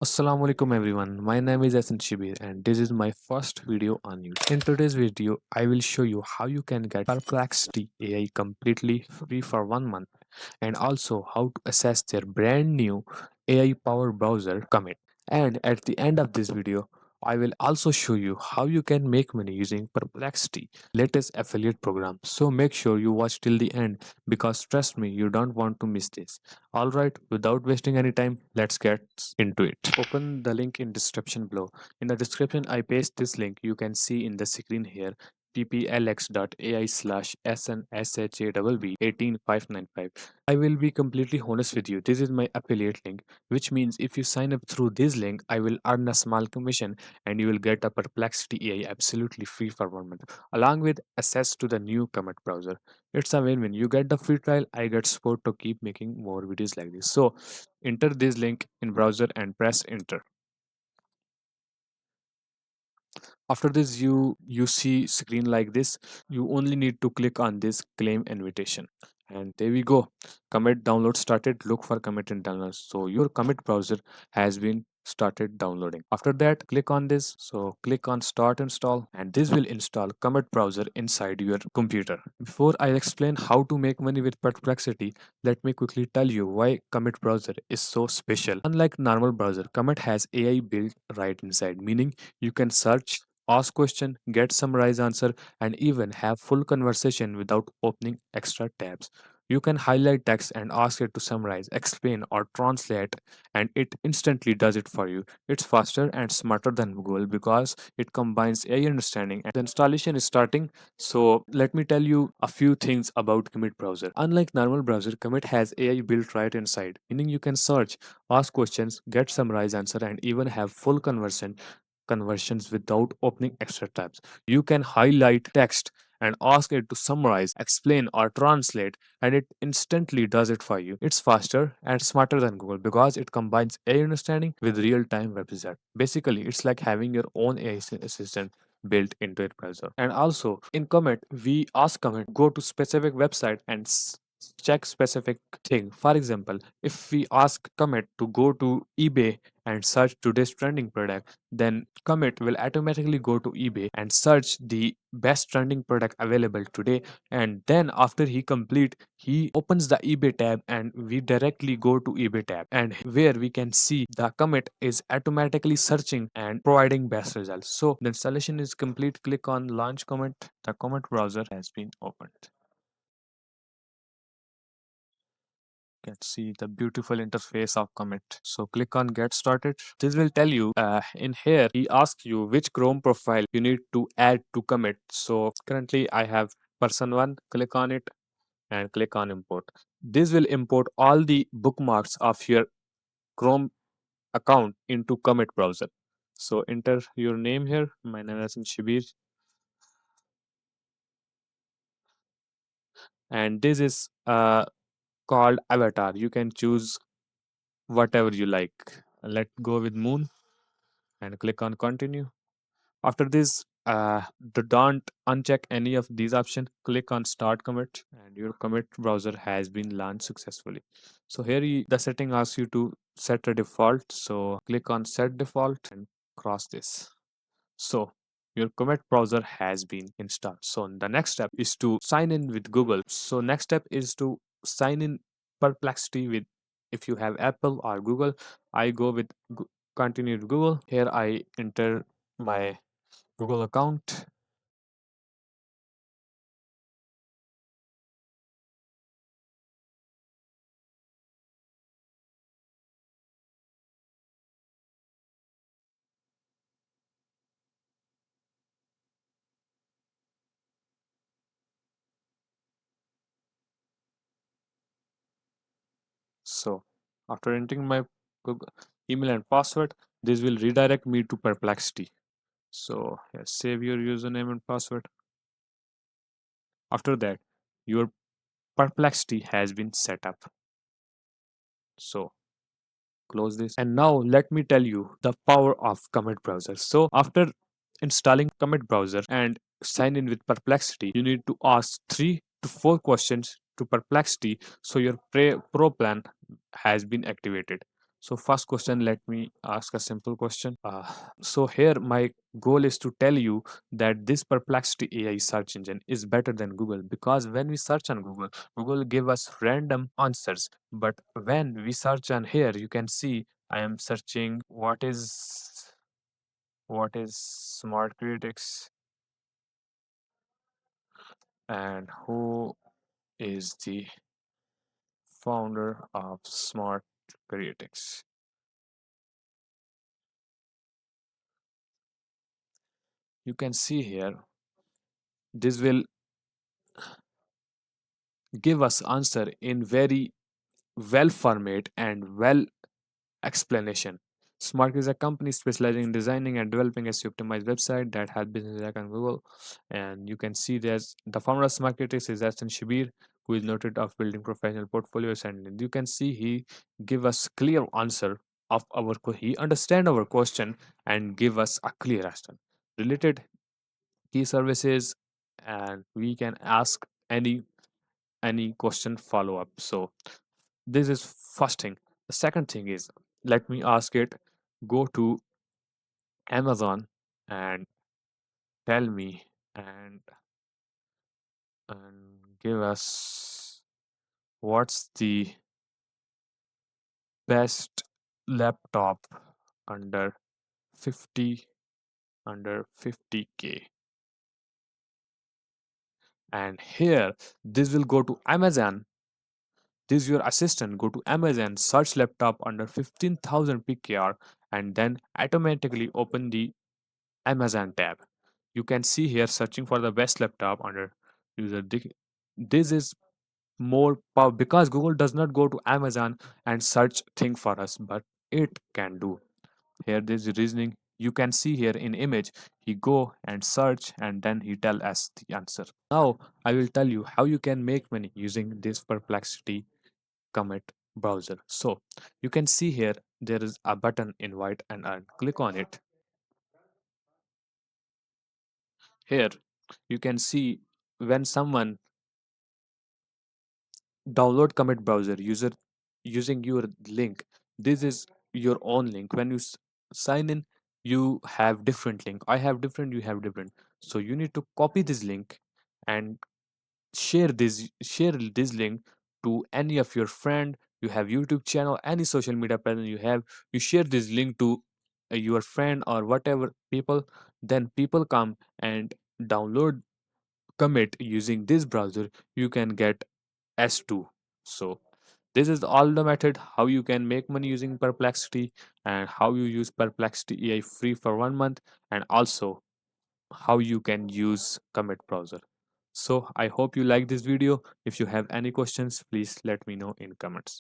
Assalamu alaikum everyone. My name is Ahsan Shabbir and this is my first video on YouTube. In today's video, I will show you how you can get Perplexity AI completely free for 1 month and also how to access their brand new AI powered browser Comet. And at the end of this video, I will also show you how you can make money using Perplexity latest affiliate program. So make sure you watch till the end because trust me, you don't want to miss this. Alright, without wasting any time, let's get into it. Open the link in description below. In the description, I paste this link you can see in the screen here pplx.ai slash snshawb 18595. I will be completely honest with you. This is my affiliate link, which means if you sign up through this link, I will earn a small commission and you will get a Perplexity AI absolutely free for 1 month, along with access to the new Comet browser. It's a win-win. You get the free trial, I get support to keep making more videos like this. So enter this link in browser and press enter. After this, you see screen like this. You only need to click on this claim invitation, and there we go. Commit download started. Look for commit and download. So your commit browser has been started downloading. After that, click on this. So click on start install, and this will install commit browser inside your computer. Before I explain how to make money with Perplexity, let me quickly tell you why commit browser is so special. Unlike normal browser, commit has AI built right inside, meaning you can search, ask question, get summarized answer, and even have full conversation without opening extra tabs. You can highlight text and ask it to summarize, explain, or translate, and it instantly does it for you. It's faster and smarter than Google because it combines AI understanding and the installation is starting. So let me tell you a few things about Commit browser. Unlike normal browser, Commit has AI built right inside, meaning you can search, ask questions, get summarized answer, and even have full conversions without opening extra tabs. You can highlight text and ask it to summarize, explain, or translate, and it instantly does it for you. It's faster and smarter than Google because it combines AI understanding with real time web result. Basically, it's like having your own AI assistant built into your browser. And also in Comet, we ask Comet go to specific website and check specific thing. For example, if we ask Comet to go to eBay and search today's trending product, then Comet will automatically go to eBay and search the best trending product available today. And then after he complete, he opens the eBay tab and we directly go to eBay tab and where we can see the Comet is automatically searching and providing best results. So the installation is complete. Click on launch Comet. The Comet browser has been opened. Can see the beautiful interface of Comet. So click on get started. This will tell you in here he asks you which Chrome profile you need to add to Comet. So currently I have person one. Click on it and click on import. This will import all the bookmarks of your Chrome account into Comet browser. So enter your name here. My name is Shabbir, and this is called avatar. You can choose whatever you like. Let's go with moon and click on continue. After this, don't uncheck any of these options. Click on start commit and your commit browser has been launched successfully. So here the setting asks you to set a default. So click on set default and cross this. So your commit browser has been installed. So the next step is to sign in with Google. So next step is to sign in Perplexity with, if you have Apple or Google. I go with continue with Google. Here I enter my Google account. So after entering my Google email and password, this will redirect me to Perplexity. So yes, save your username and password. After that, your Perplexity has been set up. So close this. And now let me tell you the power of Comet browser. So after installing Comet browser and sign in with Perplexity, you need to ask 3 to 4 questions to Perplexity so your pro plan has been activated. So first question, let me ask a simple question. So here my goal is to tell you that this Perplexity AI search engine is better than Google, because when we search on Google, Google give us random answers. But when we search on here, you can see I am searching what is smart critics and who is the founder of smart critics. You can see here this will give us answer in very well format and well explanation. Smart is a company specializing in designing and developing a optimized website that help businesses like on Google. And you can see there's the founder of Smart Critics is Ahsan Shabbir, who is noted of building professional portfolios. And you can see he give us clear answer of he understand our question and give us a clear answer related key services, and we can ask any question follow up. So this is first thing. The second thing is, let me ask it, go to Amazon and tell me and give us what's the best laptop under 50 under 50K. And here this will go to Amazon. This is your assistant. Go to Amazon, search laptop under 15,000 PKR, and then automatically open the Amazon tab. You can see here searching for the best laptop under user. This is more power because Google does not go to Amazon and search thing for us, but it can do. Here this is reasoning. You can see here in image, he go and search and then he tell us the answer. Now I will tell you how you can make money using this Perplexity Comet browser. So you can see here there is a button invite and earn. Click on it. Here you can see when someone download Comet browser user using your link, this is your own link. When you sign in, you have different link. I have different, you have different. So you need to copy this link and share this link to any of your friend. You have YouTube channel, any social media presence you have, you share this link to your friend or whatever people, then people come and download Commit using this browser. You can get S2. So this is all the method how you can make money using Perplexity, and how you use Perplexity AI free for 1 month, and also how you can use Comet browser. So I hope you like this video. If you have any questions, please let me know in comments.